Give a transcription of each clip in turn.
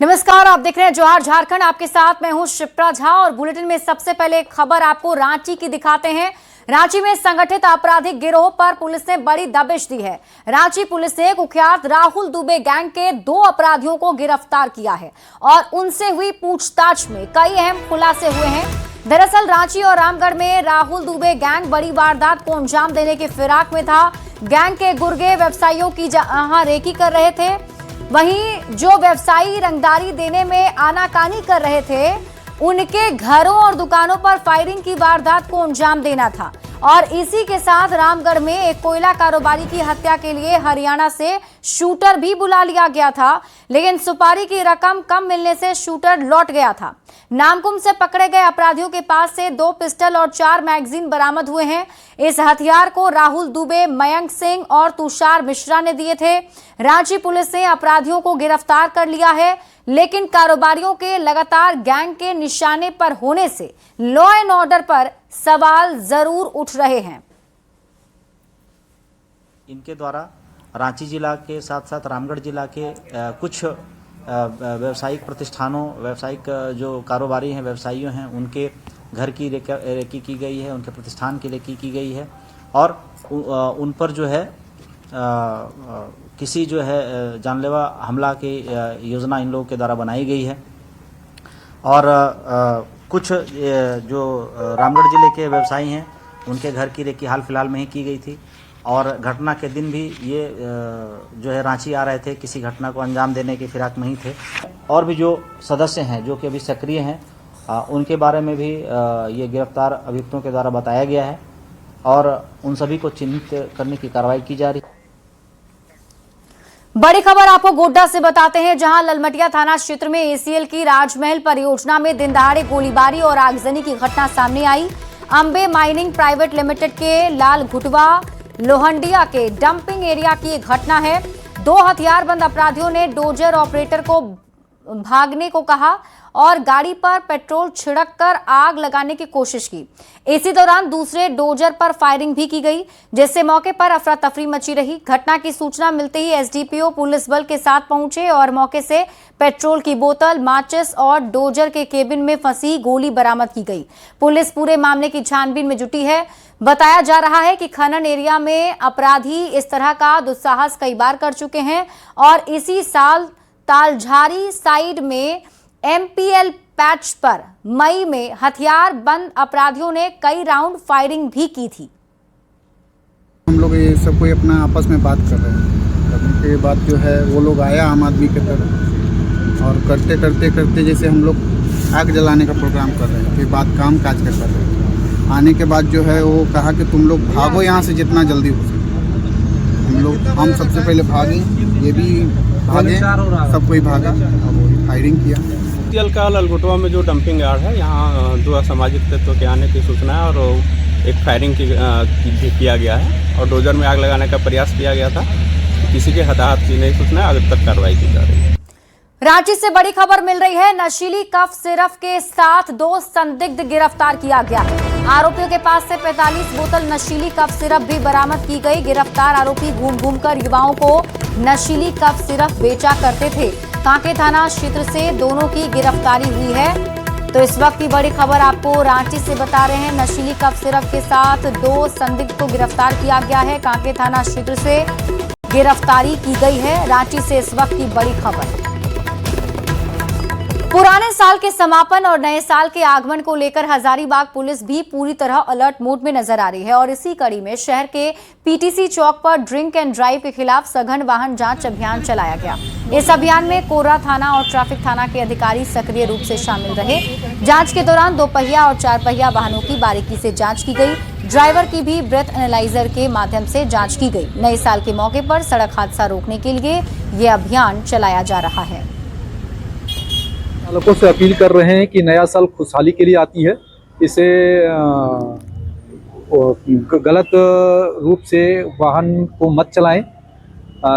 नमस्कार, आप देख रहे हैं जवाहर झारखंड। आपके साथ मैं हूं शिप्रा झा और बुलेटिन में सबसे पहले खबर आपको रांची की दिखाते हैं। रांची में संगठित आपराधिक गिरोह पर पुलिस ने बड़ी दबिश दी है। रांची पुलिस ने कुख्यात राहुल दुबे गैंग के 2 अपराधियों को गिरफ्तार किया है और उनसे हुई पूछताछ में कई अहम खुलासे हुए हैं। दरअसल रांची और रामगढ़ में राहुल दुबे गैंग बड़ी वारदात को अंजाम देने की फिराक में था। गैंग के गुर्गे व्यवसायियों की जहां रेकी कर रहे थे, वहीं जो व्यवसायी रंगदारी देने में आनाकानी कर रहे थे, उनके घरों और दुकानों पर फायरिंग की वारदात को अंजाम देना था। और इसी के साथ रामगढ़ में एक कोयला कारोबारी की हत्या के लिए हरियाणा से शूटर भी बुला लिया गया था, लेकिन सुपारी की रकम कम मिलने से शूटर लौट गया था। नामकुम से पकड़े गए अपराधियों के पास से 2 पिस्टल और 4 मैगजीन बरामद हुए हैं। इस हथियार को राहुल दुबे, मयंक सिंह और तुषार मिश्रा ने दिए थे। रांची पुलिस ने अपराधियों को गिरफ्तार कर लिया है, लेकिन कारोबारियों के लगातार गैंग के निशाने पर होने से लॉ एंड ऑर्डर पर सवाल जरूर उठ रहे हैं। इनके द्वारा रांची जिला के साथ साथ रामगढ़ जिला के कुछ व्यावसायिक प्रतिष्ठानों, व्यावसायिक जो कारोबारी हैं, व्यवसायियों हैं, उनके घर की रेकी की गई है, उनके प्रतिष्ठान की रेकी की गई है और उन पर जो है किसी जो है जानलेवा हमला की योजना इन लोगों के द्वारा बनाई गई है। और कुछ जो रामगढ़ जिले के व्यवसायी हैं, उनके घर की रेकी हाल फिलहाल में ही की गई थी और घटना के दिन भी ये जो है रांची आ रहे थे, किसी घटना को अंजाम देने की फिराक में ही थे। और भी जो सदस्य हैं जो कि अभी सक्रिय हैं, उनके बारे में भी ये गिरफ्तार अभियुक्तों के द्वारा बताया गया है और उन सभी को चिन्हित करने की कार्रवाई की जा रही है। बड़ी खबर आपको गोड्डा से बताते हैं, जहां ललमटिया थाना क्षेत्र में एसीएल की राजमहल परियोजना में दिन दहाड़े गोलीबारी और आगजनी की घटना सामने आई। अंबे माइनिंग प्राइवेट लिमिटेड के लाल घुटवा लोहंडिया के डंपिंग एरिया की एक घटना है। 2 हथियारबंद अपराधियों ने डोजर ऑपरेटर को भागने को कहा और गाड़ी पर पेट्रोल छिड़ककर आग लगाने की कोशिश की। इसी दौरान दूसरे डोजर पर फायरिंग भी की गई, जिससे मौके पर अफरा तफरी मची रही। घटना की सूचना मिलते ही एसडीपीओ पुलिस बल के साथ पहुंचे और मौके से पेट्रोल की बोतल, माचिस और डोजर के केबिन में फंसी गोली बरामद की गई। पुलिस पूरे मामले की छानबीन में जुटी है। बताया जा रहा है कि खनन एरिया में अपराधी इस तरह का दुस्साहस कई बार कर चुके हैं और इसी साल तालझारी साइड में एमपीएल पैच पर मई में हथियार बंद अपराधियों ने कई राउंड फायरिंग भी की थी। हम लोग ये सब कोई अपना आपस में बात कर रहे हैं। करने के बाद जो है वो लोग आया आम आदमी की तरफ और करते करते करते जैसे हम लोग आग जलाने का प्रोग्राम कर रहे हैं, फिर बात काम काज कर रहे हैं। आने के बाद जो है वो कहा कि तुम लोग भागो यहाँ से जितना जल्दी हो सके। हम सबसे पहले भागे, ये भी भागे, सब कोई भागा और फायरिंग किया। एसीएल का ललगुटवा में जो डंपिंग यार्ड है, यहाँ 2 असामाजिक तत्व के आने की सूचना है और एक फायरिंग किया गया है और डोजर में आग लगाने का प्रयास किया गया था। किसी के हताहत की नहीं सूचना है, आगे तक कार्रवाई की जा रही है। रांची से बड़ी खबर मिल रही है, नशीली कफ सिरप के साथ 2 संदिग्ध गिरफ्तार किया गया है। आरोपियों के पास से 45 बोतल नशीली कफ सिरप भी बरामद की गई। गिरफ्तार आरोपी घूम घूमकर युवाओं को नशीली कफ सिरप बेचा करते थे। कांके थाना क्षेत्र से दोनों की गिरफ्तारी हुई है। तो इस वक्त की बड़ी खबर आपको रांची से बता रहे हैं, नशीली कफ सिरप के साथ 2 संदिग्ध को गिरफ्तार किया गया है। कांके थाना क्षेत्र से गिरफ्तारी की गई है। रांची से इस वक्त की बड़ी खबर। पुराने साल के समापन और नए साल के आगमन को लेकर हजारीबाग पुलिस भी पूरी तरह अलर्ट मोड में नजर आ रही है और इसी कड़ी में शहर के पीटीसी चौक पर ड्रिंक एंड ड्राइव के खिलाफ सघन वाहन जांच अभियान चलाया गया। इस अभियान में कोर्रा थाना और ट्रैफिक थाना के अधिकारी सक्रिय रूप से शामिल रहे। जांच के दौरान 2 पहिया और 4 पहिया वाहनों की बारीकी से जांच की गई। ड्राइवर की भी ब्रेथ एनालाइजर के माध्यम से जांच की गई। नए साल के मौके पर सड़क हादसा रोकने के लिए ये अभियान चलाया जा रहा है। चालकों से अपील कर रहे हैं कि नया साल खुशहाली के लिए आती है, इसे गलत रूप से वाहन को मत चलाएं,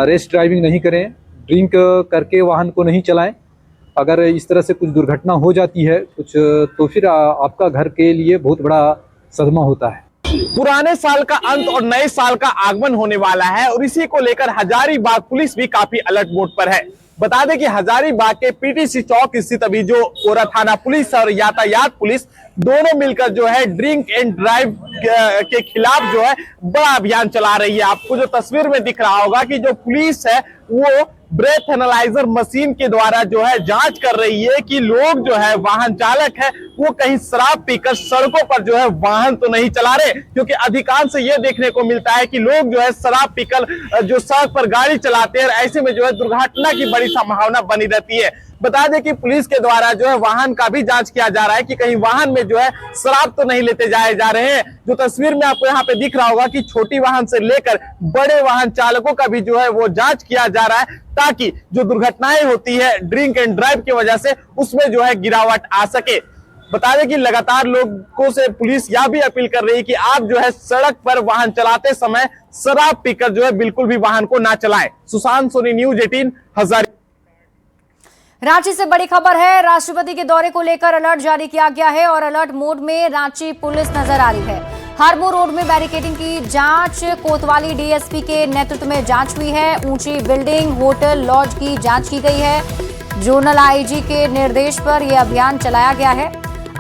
रेस ड्राइविंग नहीं करें, ड्रिंक करके वाहन को नहीं चलाएं। अगर इस तरह से कुछ दुर्घटना हो जाती है तो फिर आपका घर के लिए बहुत बड़ा सदमा होता है। पुराने साल का अंत और नए साल का आगमन होने वाला है और इसी को लेकर हजारीबाग पुलिस भी काफी अलर्ट मोड पर है। बता दें कि हजारीबाग के पीटीसी चौक स्थित अभी जो कोरा थाना पुलिस और यातायात पुलिस दोनों मिलकर जो है ड्रिंक एंड ड्राइव के खिलाफ जो है बड़ा अभियान चला रही है। आपको जो तस्वीर में दिख रहा होगा कि जो पुलिस है वो ब्रेथ एनालाइजर मशीन के द्वारा जो है जांच कर रही है कि लोग जो है वाहन चालक है वो कहीं शराब पीकर सड़कों पर जो है वाहन तो नहीं चला रहे, क्योंकि अधिकांश ये देखने को मिलता है कि लोग जो है शराब पीकर जो सड़क पर गाड़ी चलाते हैं, ऐसे में जो है दुर्घटना की बड़ी संभावना बनी रहती है। बता दें कि पुलिस के द्वारा जो है वाहन का भी जांच किया जा रहा है कि कहीं वाहन में जो है शराब तो नहीं लेते जाए जा रहे हैं। जो तस्वीर में आपको यहाँ पे दिख रहा होगा कि छोटी वाहन से लेकर बड़े वाहन चालकों का भी जो है वो जांच किया जा रहा है, ताकि जो दुर्घटनाएं होती है ड्रिंक एंड ड्राइव की वजह से उसमें जो है गिरावट आ सके। बता दें कि लगातार लोगों से पुलिस यह भी अपील कर रही है कि आप जो है सड़क पर वाहन चलाते समय शराब पीकर जो है बिल्कुल भी वाहन को ना चलाएं। सुशांत सोनी, न्यूज 18 हजारी। रांची से बड़ी खबर है, राष्ट्रपति के दौरे को लेकर अलर्ट जारी किया गया है और अलर्ट मोड में रांची पुलिस नजर आ रही है। हरमू रोड में बैरिकेडिंग की जांच कोतवाली डीएसपी के नेतृत्व में जांच हुई है। ऊंची बिल्डिंग, होटल, लॉज की जांच की गई है। जोनल आईजी के निर्देश पर यह अभियान चलाया गया है।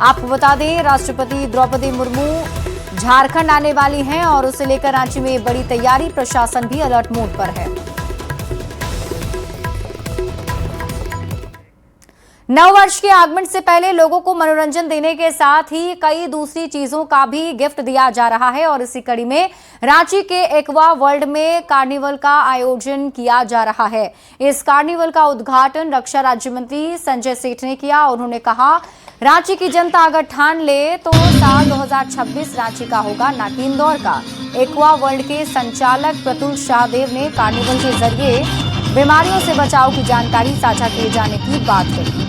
आपको बता दें, राष्ट्रपति द्रौपदी मुर्मू झारखंड आने वाली हैं और उसे लेकर रांची में बड़ी तैयारी, प्रशासन भी अलर्ट मोड पर है। नववर्ष के आगमन से पहले लोगों को मनोरंजन देने के साथ ही कई दूसरी चीजों का भी गिफ्ट दिया जा रहा है और इसी कड़ी में रांची के एक्वा वर्ल्ड में कार्निवल का आयोजन किया जा रहा है। इस कार्निवल का उद्घाटन रक्षा राज्य मंत्री संजय सेठ ने किया। उन्होंने कहा, रांची की जनता अगर ठान ले तो साल 2026 रांची का होगा, न कि इंदौर का। एक्वा वर्ल्ड के संचालक प्रतुल शाहदेव ने कार्निवल के जरिए बीमारियों से बचाव की जानकारी साझा किए जाने की बात कही।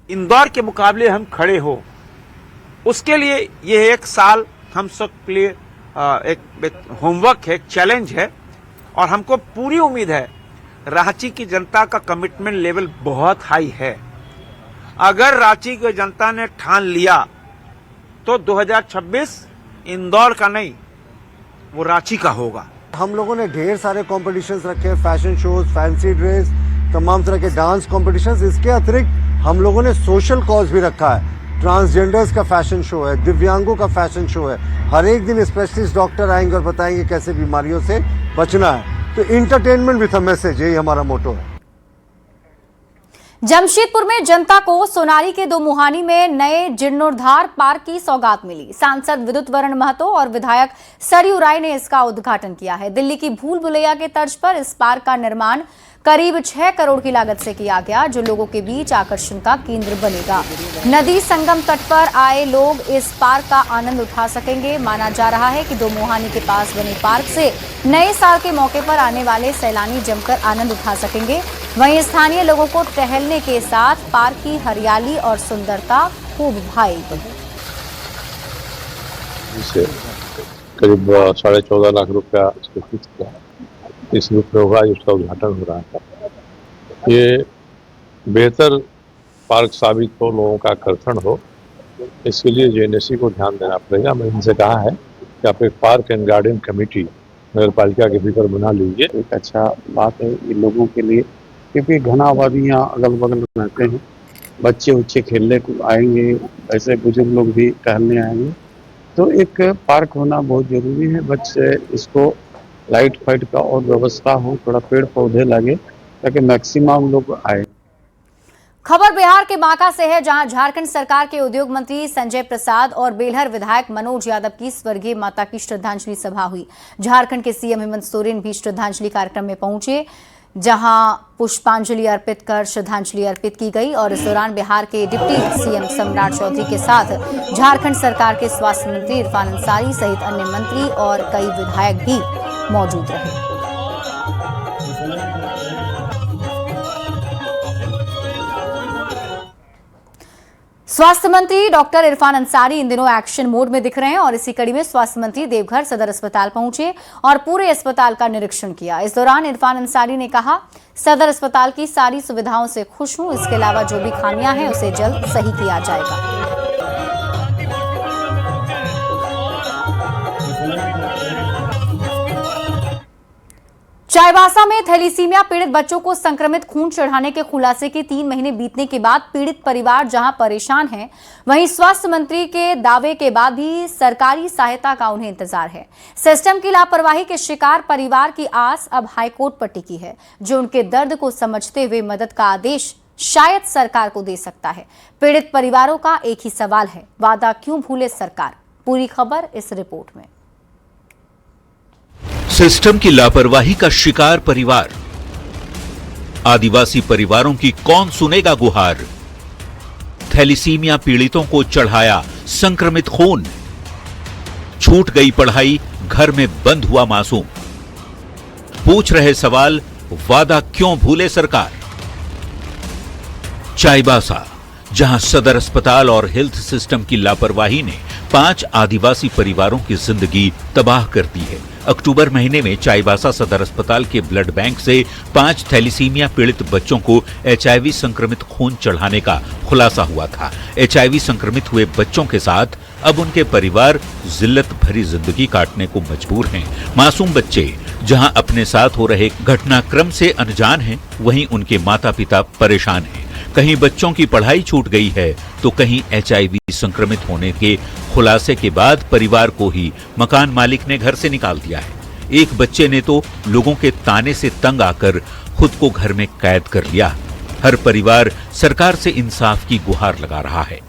इंदौर के मुकाबले हम खड़े हो, उसके लिए यह एक साल हम सब के लिए एक होमवर्क है, एक चैलेंज है और हमको पूरी उम्मीद है रांची की जनता का कमिटमेंट लेवल बहुत हाई है। अगर रांची की जनता ने ठान लिया तो 2026 इंदौर का नहीं, वो रांची का होगा। हम लोगों ने ढेर सारे कॉम्पिटिशन्स रखे, फैशन शोज, फैंसी ड्रेस, तमाम तरह के डांस कॉम्पिटिशन्स। इसके अतिरिक्त हम लोगों ने सोशल कॉज भी रखा है। ट्रांसजेंडर्स का फैशन शो है, दिव्यांगों का फैशन शो है। हर एक दिन स्पेशलिस्ट डॉक्टर आएंगे और बताएंगे कैसे बीमारियों से बचना है। तो इंटरटेनमेंट विथ अ मैसेज, यही हमारा मोटो है। जमशेदपुर में जनता को सोनारी के दो मुहानी में नए जीर्णोद्धार पार्क की सौगात मिली। सांसद विद्युत वरण महतो और विधायक सरयू राय ने इसका उद्घाटन किया है। दिल्ली की भूल भुलैया के तर्ज पर इस पार्क का निर्माण करीब 6 करोड़ की लागत से किया गया, जो लोगों के बीच आकर्षण का केंद्र बनेगा। नदी संगम तट पर आए लोग इस पार्क का आनंद उठा सकेंगे। माना जा रहा है कि दो मुहानी के पास बने पार्क से नए साल के मौके पर आने वाले सैलानी जमकर आनंद उठा सकेंगे। वहीं स्थानीय लोगों को टहलने के साथ पार्क की हरियाली और सुंदरता खूब भाएगी। करीब 14.5 लाख रुपया इस रूप में होगा, इसका उद्घाटन हो रहा है। ये बेहतर पार्क साबित हो, लोगों का आकर्षण हो, इसके लिए जेएनएससी को ध्यान देना पड़ेगा। मैं इनसे कहा है कि आप एक पार्क एंड गार्डन कमेटी नगर पालिका के भीतर बना लीजिए। एक अच्छा बात है ये लोगों के लिए, क्योंकि घना आबादी यहाँ अगल बगल रहते हैं। बच्चे उच्चे खेलने को आएंगे, ऐसे बुजुर्ग लोग भी टहलने आएंगे, तो एक पार्क होना बहुत जरूरी है। बच्चे इसको लाइट फाइट का और व्यवस्था हो, थोड़ा पेड़ पौधे लगे ताकि मैक्सिमम लोग आए। खबर बिहार के बांका से है, जहां झारखंड सरकार के उद्योग मंत्री संजय प्रसाद और बेलहर विधायक मनोज यादव की स्वर्गीय माता की श्रद्धांजलि सभा हुई। झारखंड के सीएम हेमंत सोरेन भी श्रद्धांजलि कार्यक्रम में पहुंचे, जहां पुष्पांजलि अर्पित कर श्रद्धांजलि अर्पित की गई और इस दौरान बिहार के डिप्टी सीएम सम्राट चौधरी के साथ झारखंड सरकार के स्वास्थ्य मंत्री इरफान अंसारी सहित अन्य मंत्री और कई विधायक भी मौजूद रहे। स्वास्थ्य मंत्री डॉक्टर इरफान अंसारी इन दिनों एक्शन मोड में दिख रहे हैं और इसी कड़ी में स्वास्थ्य मंत्री देवघर सदर अस्पताल पहुंचे और पूरे अस्पताल का निरीक्षण किया। इस दौरान इरफान अंसारी ने कहा, सदर अस्पताल की सारी सुविधाओं से खुश हूं, इसके अलावा जो भी खामियां हैं उसे जल्द सही किया जाएगा। चाईबासा में थैलीसीमिया पीड़ित बच्चों को संक्रमित खून चढ़ाने के खुलासे के 3 महीने बीतने के बाद पीड़ित परिवार जहां परेशान है, वहीं स्वास्थ्य मंत्री के दावे के बाद भी सरकारी सहायता का उन्हें इंतजार है। सिस्टम की लापरवाही के शिकार परिवार की आस अब हाईकोर्ट पर टिकी है, जो उनके दर्द को समझते हुए मदद का आदेश शायद सरकार को दे सकता है। पीड़ित परिवारों का एक ही सवाल है, वादा क्यों भूले सरकार? पूरी खबर इस रिपोर्ट में। सिस्टम की लापरवाही का शिकार परिवार, आदिवासी परिवारों की कौन सुनेगा गुहार? थैलीसीमिया पीड़ितों को चढ़ाया संक्रमित खून, छूट गई पढ़ाई, घर में बंद हुआ मासूम। पूछ रहे सवाल, वादा क्यों भूले सरकार? चाईबासा, जहां सदर अस्पताल और हेल्थ सिस्टम की लापरवाही ने 5 आदिवासी परिवारों की जिंदगी तबाह कर दी है। अक्टूबर महीने में चाईबासा सदर अस्पताल के ब्लड बैंक से 5 थैलीसीमिया पीड़ित बच्चों को HIV संक्रमित खून चढ़ाने का खुलासा हुआ था। HIV संक्रमित हुए बच्चों के साथ अब उनके परिवार जिल्लत भरी जिंदगी काटने को मजबूर हैं। मासूम बच्चे जहां अपने साथ हो रहे घटनाक्रम से अनजान हैं, वहीं उनके माता पिता परेशान हैं। कहीं बच्चों की पढ़ाई छूट गई है, तो कहीं HIV संक्रमित होने के खुलासे के बाद परिवार को ही मकान मालिक ने घर से निकाल दिया है। एक बच्चे ने तो लोगों के ताने से तंग आकर खुद को घर में कैद कर लिया। हर परिवार सरकार से इंसाफ की गुहार लगा रहा है।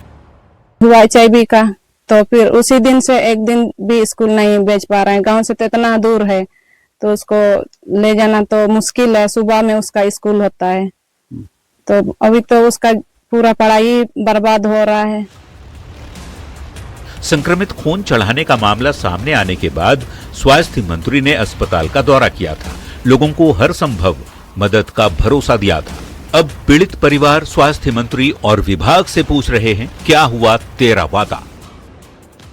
हुआ HIV का, तो फिर उसी दिन से एक दिन भी स्कूल नहीं भेज पा रहे हैं। गांव से तो इतना दूर है, तो उसको ले जाना तो मुश्किल है। सुबह में उसका स्कूल होता है, तो अभी तो उसका पूरा पढ़ाई बर्बाद हो रहा है। संक्रमित खून चढ़ाने का मामला सामने आने के बाद स्वास्थ्य मंत्री ने अस्पताल का दौरा किया था, लोगों को हर संभव मदद का भरोसा दिया था। अब पीड़ित परिवार स्वास्थ्य मंत्री और विभाग से पूछ रहे हैं, क्या हुआ तेरा वादा?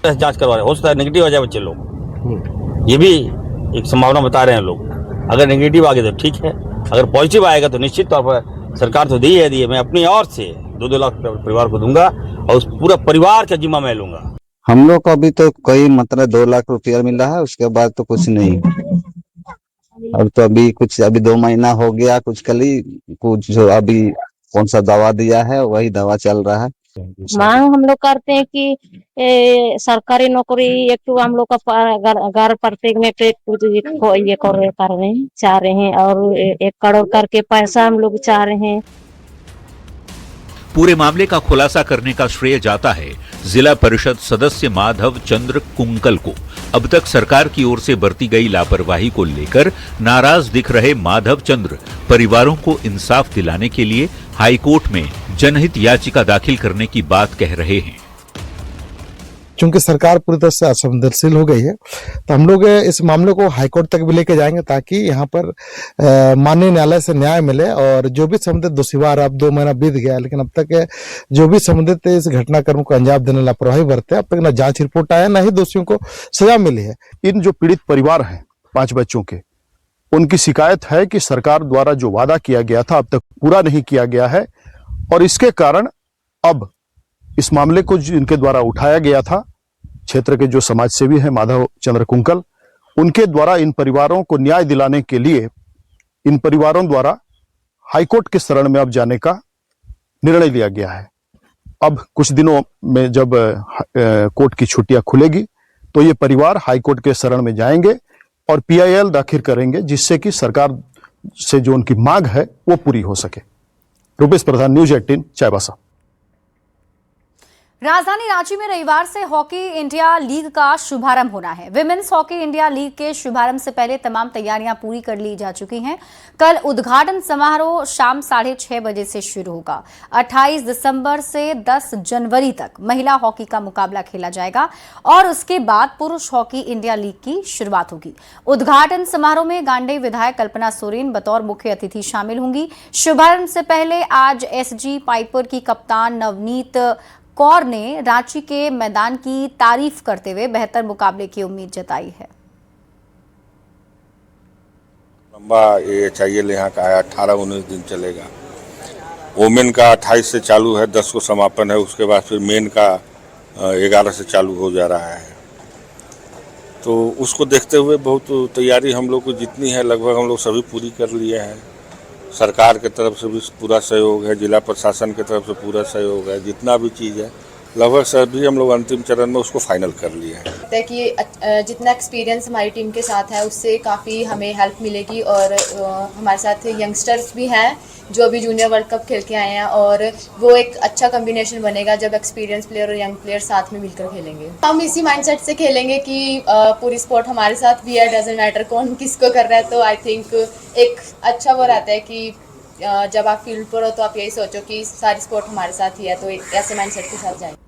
जांच करवा रहे, हो सकता है नेगेटिव आ जाए बच्चे लोग, ये भी एक संभावना बता रहे हैं लोग। अगर नेगेटिव आ गया तो ठीक है, अगर पॉजिटिव आएगा तो निश्चित तौर पर सरकार तो दी है, मैं अपनी ओर से 2-2 लाख परिवार को दूंगा और उस पूरा परिवार का जिम्मा मैं लूंगा। हम लोग को अभी तो कोई मतलब 2 लाख रुपया मिला है, उसके बाद तो कुछ नहीं। अब तो अभी 2 महीना हो गया, कुछ जो अभी कौन सा दवा दिया है वही दवा चल रहा है। मांग हम लोग करते हैं कि सरकारी नौकरी एक तो हम लोग का घर प्रत्येक में पे ये कर रहे हैं, चाह रहे हैं, और 1 करोड़ करके पैसा हम लोग चाह रहे हैं। पूरे मामले का खुलासा करने का श्रेय जाता है जिला परिषद सदस्य माधव चंद्र कुंकल को। अब तक सरकार की ओर से बरती गई लापरवाही को लेकर नाराज दिख रहे माधव चंद्र परिवारों को इंसाफ दिलाने के लिए हाईकोर्ट में जनहित याचिका दाखिल करने की बात कह रहे हैं। चूंकि सरकार पूरी तरह से असंवेदनशील हो गई है, तो हम लोग इस मामले को हाईकोर्ट तक भी लेके जाएंगे, ताकि यहाँ पर माननीय न्यायालय से न्याय मिले और जो भी संबंधित दोषीवार, अब 2 महीना बीत गया, लेकिन अब तक जो भी संबंधित इस घटनाक्रम को अंजाम देने लापरवाही बरते, अब तक न जांच रिपोर्ट आया, न ही दोषियों को सजा मिली है। इन जो पीड़ित परिवार हैं 5 बच्चों के, उनकी शिकायत है कि सरकार द्वारा जो वादा किया गया था अब तक पूरा नहीं किया गया है, और इसके कारण अब इस मामले को इनके द्वारा उठाया गया था। क्षेत्र के जो समाज सेवी हैं माधव चंद्र कुंकल, उनके द्वारा इन परिवारों को न्याय दिलाने के लिए इन परिवारों द्वारा हाईकोर्ट के शरण में अब जाने का निर्णय लिया गया है। अब कुछ दिनों में जब कोर्ट की छुट्टियां खुलेगी, तो ये परिवार हाईकोर्ट के शरण में जाएंगे और PIL दाखिल करेंगे, जिससे कि सरकार से जो उनकी मांग है वो पूरी हो सके। रूपेश प्रधान, न्यूज़ 18, चाईबासा। राजधानी रांची में रविवार से हॉकी इंडिया लीग का शुभारंभ होना है। विमेंस हॉकी इंडिया लीग के शुभारंभ से पहले तमाम तैयारियां पूरी कर ली जा चुकी हैं। कल उद्घाटन समारोह शाम 6:30 बजे से शुरू होगा। 28 दिसंबर से 10 जनवरी तक महिला हॉकी का मुकाबला खेला जाएगा और उसके बाद पुरुष हॉकी इंडिया लीग की शुरुआत होगी। उद्घाटन समारोह में गांडेय विधायक कल्पना सोरेन बतौर मुख्य अतिथि शामिल होंगी। शुभारंभ से पहले आज SG पाइपर की कप्तान नवनीत कौर ने रांची के मैदान की तारीफ करते हुए बेहतर मुकाबले की उम्मीद जताई है। लंबा ये HIL यहाँ का है, 18-19 दिन चलेगा। वोमेन का 28 से चालू है, 10 को समापन है, उसके बाद फिर मेन का 11 से चालू हो जा रहा है। तो उसको देखते हुए बहुत तैयारी हम लोग को जितनी है लगभग हम लोग सभी पूरी कर लिए हैं। सरकार के तरफ से भी पूरा सहयोग है, जिला प्रशासन की तरफ से पूरा सहयोग है, जितना भी चीज़ है लगभग सभी हम लोग अंतिम चरण में उसको फाइनल कर लिए हैं। कि जितना एक्सपीरियंस हमारी टीम के साथ है उससे काफ़ी हमें हेल्प मिलेगी और हमारे साथ यंगस्टर्स भी हैं जो अभी जूनियर वर्ल्ड कप खेल के आए हैं और वो एक अच्छा कॉम्बिनेशन बनेगा जब एक्सपीरियंस प्लेयर और यंग प्लेयर साथ में मिलकर खेलेंगे। हम इसी माइंडसेट से खेलेंगे कि पूरी स्पोर्ट हमारे साथ भी है, डजंट मैटर कौन किसको कर रहा है। तो आई थिंक एक अच्छा वो रहता है कि जब आप फील्ड पर हो तो आप यही सोचो कि सारी स्पोर्ट हमारे साथ ही है, तो एक ऐसे माइंडसेट के साथ जाएंगे।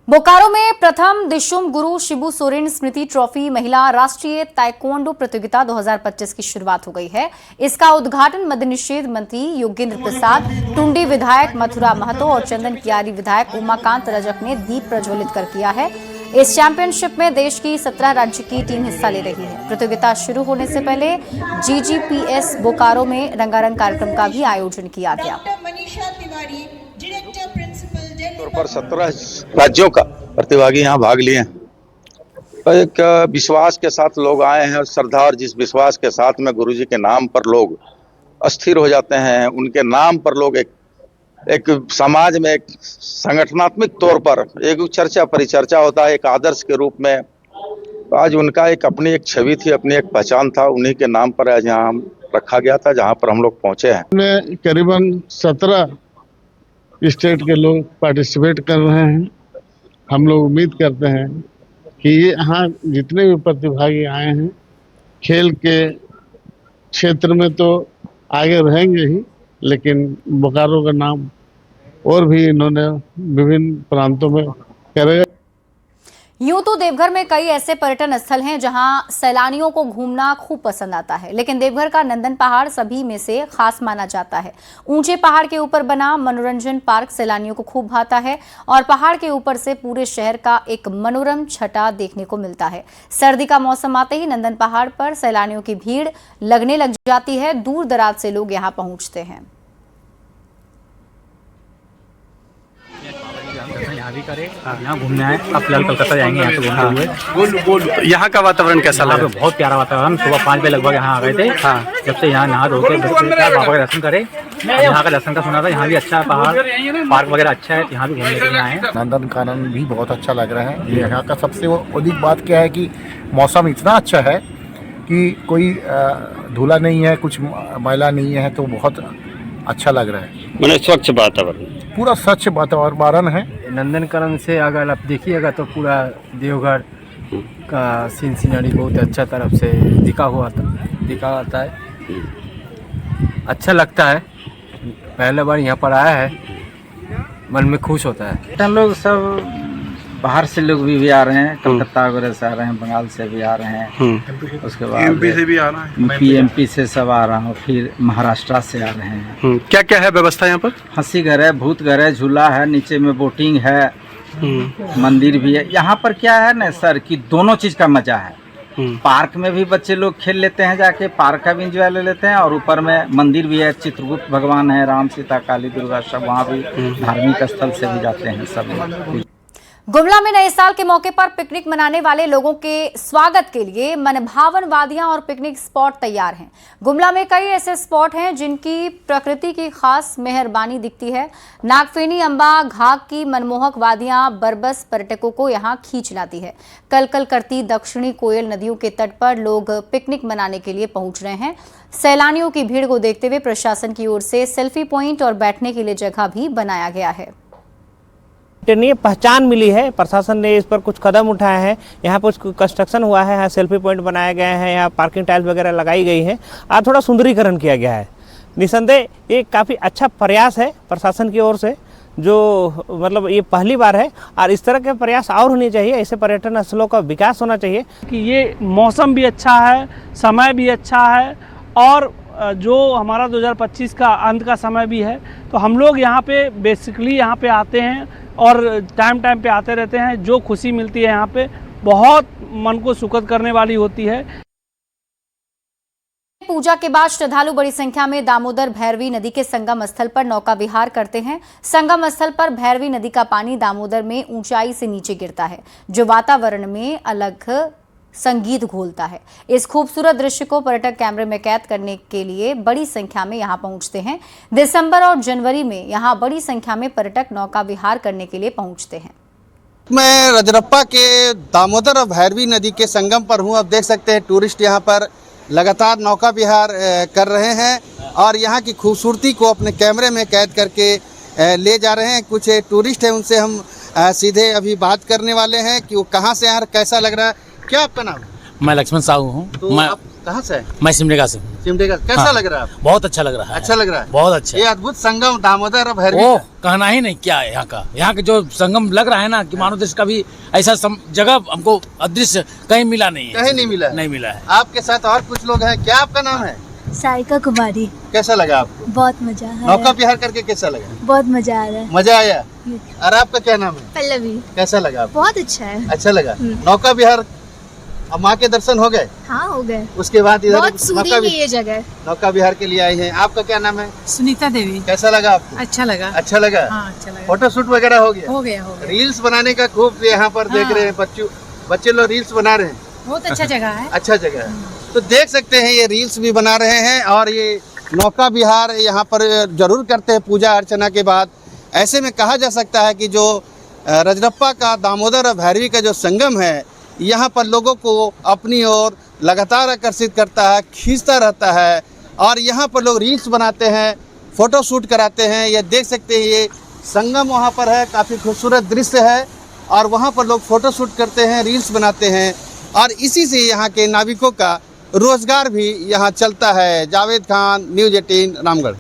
बोकारो में प्रथम दिशुम गुरु शिबू सोरेन स्मृति ट्रॉफी महिला राष्ट्रीय ताइक्वांडो प्रतियोगिता 2025 की शुरुआत हो गई है। इसका उद्घाटन मद्य निषेध मंत्री योगेंद्र प्रसाद, टुंडी विधायक मथुरा महतो और चंदन कियारी विधायक उमाकांत रजक ने दीप प्रज्वलित कर किया है। इस चैंपियनशिप में देश की 17 राज्य की टीम हिस्सा ले रही है। प्रतियोगिता शुरू होने से पहले GGPS बोकारो में रंगारंग कार्यक्रम का भी आयोजन किया गया। तौर पर 17 राज्यों का प्रतिभागी यहाँ भाग लिए हैं। एक विश्वास के साथ लोग आए हैं और श्रद्धा और जिस विश्वास के साथ में गुरुजी के नाम पर लोग अस्थिर हो जाते हैं, उनके नाम पर लोग एक समाज में एक संगठनात्मक तौर पर एक चर्चा परिचर्चा होता है, एक आदर्श के रूप में। आज उनका एक अपनी एक छवि थी, अपनी एक पहचान था, उन्हीं के नाम पर आज यहाँ रखा गया था जहाँ पर हम लोग पहुंचे हैं। करीबन 17 स्टेट के लोग पार्टिसिपेट कर रहे हैं। हम लोग उम्मीद करते हैं कि यहाँ जितने भी प्रतिभागी आए हैं खेल के क्षेत्र में तो आगे रहेंगे ही, लेकिन बोकारो का नाम और भी इन्होंने विभिन्न प्रांतों में करेगा। यूं तो देवघर में कई ऐसे पर्यटन स्थल हैं जहां सैलानियों को घूमना खूब पसंद आता है, लेकिन देवघर का नंदन पहाड़ सभी में से खास माना जाता है। ऊंचे पहाड़ के ऊपर बना मनोरंजन पार्क सैलानियों को खूब भाता है और पहाड़ के ऊपर से पूरे शहर का एक मनोरम छटा देखने को मिलता है। सर्दी का मौसम आते ही नंदन पहाड़ पर सैलानियों की भीड़ लगने लग जाती है। दूर दराज से लोग यहाँ पहुंचते हैं। यहाँ भी करें, यहाँ घूमने आए। अब फिलहाल कलकत्ता जाएंगे, यहाँ से घूमते हुए। यहाँ का वातावरण कैसा लगा? बहुत प्यारा वातावरण। सुबह 5 बजे लगभग यहाँ आ गए थे। जब से यहाँ नहा धो के बाबा का दर्शन करे, यहाँ का दर्शन का सुना था। यहाँ भी अच्छा पहाड़ पार्क वगैरह अच्छा है, यहाँ भी घूमने के लिए आए। नंदन कानन भी बहुत अच्छा लग रहा है। यहाँ का सबसे अधिक बात क्या है कि मौसम इतना अच्छा है कि कोई धूला नहीं है, कुछ मैला नहीं है, तो बहुत अच्छा लग रहा है। मैंने स्वच्छ वातावरण, पूरा स्वच्छ वातावरण है। नंदनकानन से अगर आप देखिएगा तो पूरा देवघर का सीन सीनरी बहुत अच्छा तरफ से दिखा आता है। अच्छा लगता है, पहले बार यहाँ पर आया है, मन में खुश होता है। हम लोग सब बाहर से लोग भी आ रहे हैं, कलकत्ता वगैरह से आ रहे हैं, बंगाल से भी आ रहे हैं, उसके बाद MP से भी आ रहा है, MP से सब आ रहा हूँ, फिर महाराष्ट्र से आ रहे हैं। क्या क्या है व्यवस्था यहाँ पर? हंसी घर है, भूत घर है, झूला है, नीचे में बोटिंग है, मंदिर भी है। यहाँ पर क्या है ना सर कि दोनों चीज का मजा है। पार्क में भी बच्चे लोग खेल लेते हैं, जाके पार्क का भी इंजॉय ले लेते हैं, और ऊपर में मंदिर भी है, चित्रगुप्त भगवान है, राम सीता काली दुर्गा सब, वहाँ भी धार्मिक स्थल से भी जाते हैं सब। गुमला में नए साल के मौके पर पिकनिक मनाने वाले लोगों के स्वागत के लिए मनभावन वादियां और पिकनिक स्पॉट तैयार हैं। गुमला में कई ऐसे स्पॉट हैं जिनकी प्रकृति की खास मेहरबानी दिखती है। नागफेनी अंबा घाघ की मनमोहक वादियां बरबस पर्यटकों को यहां खींच लाती है। कलकल करती दक्षिणी कोयल नदियों के तट पर लोग पिकनिक मनाने के लिए पहुंच रहे हैं। सैलानियों की भीड़ को देखते हुए प्रशासन की ओर से सेल्फी पॉइंट और बैठने के लिए जगह भी बनाया गया है। पहचान मिली है, प्रशासन ने इस पर कुछ कदम उठाए हैं। यहाँ पर कुछ कंस्ट्रक्शन हुआ है, यहाँ सेल्फी पॉइंट बनाए गए हैं, यहाँ पार्किंग टाइल्स वगैरह लगाई गई है और थोड़ा सुंदरीकरण किया गया है। निसंदेह ये काफ़ी अच्छा प्रयास है प्रशासन की ओर से, जो मतलब ये पहली बार है और इस तरह के प्रयास और होने चाहिए। ऐसे पर्यटन स्थलों का विकास होना चाहिए कि ये मौसम भी अच्छा है, समय भी अच्छा है और जो हमारा 2025 का अंत का समय भी है, तो हम लोग यहाँ पे बेसिकली यहाँ पे आते हैं और टाइम पे आते रहते हैं। जो खुशी मिलती है यहाँ पे बहुत मन को सुखद करने वाली होती है। पूजा के बाद श्रद्धालु बड़ी संख्या में दामोदर भैरवी नदी के संगम स्थल पर नौका विहार करते हैं। संगम स्थल पर भैरवी नदी का पानी दामोदर में ऊंचाई से नीचे गिरता है, जो वातावरण में अलग संगीत घोलता है। इस खूबसूरत दृश्य को पर्यटक कैमरे में कैद करने के लिए बड़ी संख्या में यहाँ पहुँचते हैं। दिसंबर और जनवरी में यहाँ बड़ी संख्या में पर्यटक नौका विहार करने के लिए पहुँचते हैं। मैं रजरप्पा के दामोदर और भैरवी नदी के संगम पर हूँ। आप देख सकते हैं टूरिस्ट यहाँ पर लगातार नौका विहार कर रहे हैं और यहाँ की खूबसूरती को अपने कैमरे में कैद करके ले जा रहे हैं। कुछ टूरिस्ट हैं, उनसे हम सीधे अभी बात करने वाले हैं कि वो कहाँ से यार कैसा लग रहा है। क्या आपका नाम है? मैं लक्ष्मण साहू हूँ। तो मैं आप कहाँ से हैं? मैं सिमडेगा से हूँ। सिमडेगा। कैसा हाँ, लग रहा है? बहुत अच्छा लग रहा है। अच्छा लग रहा है? बहुत अच्छा। ये अद्भुत संगम दामोदर और भैरवी ओ कहना ही नहीं क्या है यहाँ का। यहाँ के जो संगम लग रहा है ना कि मानो देश का भी ऐसा जगह हमको अदृश्य कहीं मिला नहीं है। कहीं नहीं मिला? नहीं मिला है। आपके साथ और कुछ लोग हैं। क्या आपका नाम है? सारिका कुमारी। कैसा लगा आपको? बहुत मजा है। नौका विहार करके कैसा लगा? बहुत मजा आ रहा है। मजा आया। और आपका क्या नाम है? पल्लवी। कैसा लगा आपको? बहुत अच्छा है। अच्छा लगा। नौका विहार, अब माँ के दर्शन हो गए? हाँ हो गए। उसके बाद इधर बहुत सुंदर है ये जगह। नौका विहार के लिए आए हैं। आपका क्या नाम है? सुनीता देवी। कैसा लगा आपको? अच्छा लगा। अच्छा लगा। हाँ, अच्छा लगा। फोटो शूट वगैरह हो गया? हो गया। रील्स बनाने का खूब यहाँ पर देख रहे हैं बच्चे लोग रील्स बना रहे हैं। बहुत अच्छा जगह है। अच्छा जगह है। तो देख सकते हैं ये रील्स भी बना रहे हैं और ये नौका विहार यहाँ पर जरूर करते हैं पूजा अर्चना के बाद। ऐसे में कहा जा सकता है कि जो रजरप्पा का दामोदर और भैरवी का जो संगम है यहाँ पर लोगों को अपनी ओर लगातार आकर्षित करता है, खींचता रहता है और यहाँ पर लोग रील्स बनाते हैं, फ़ोटो शूट कराते हैं। ये देख सकते हैं ये संगम वहाँ पर है, काफ़ी खूबसूरत दृश्य है और वहाँ पर लोग फ़ोटो शूट करते हैं, रील्स बनाते हैं और इसी से यहाँ के नाविकों का रोजगार भी यहाँ चलता है। जावेद खान, न्यूज़ 18 रामगढ़।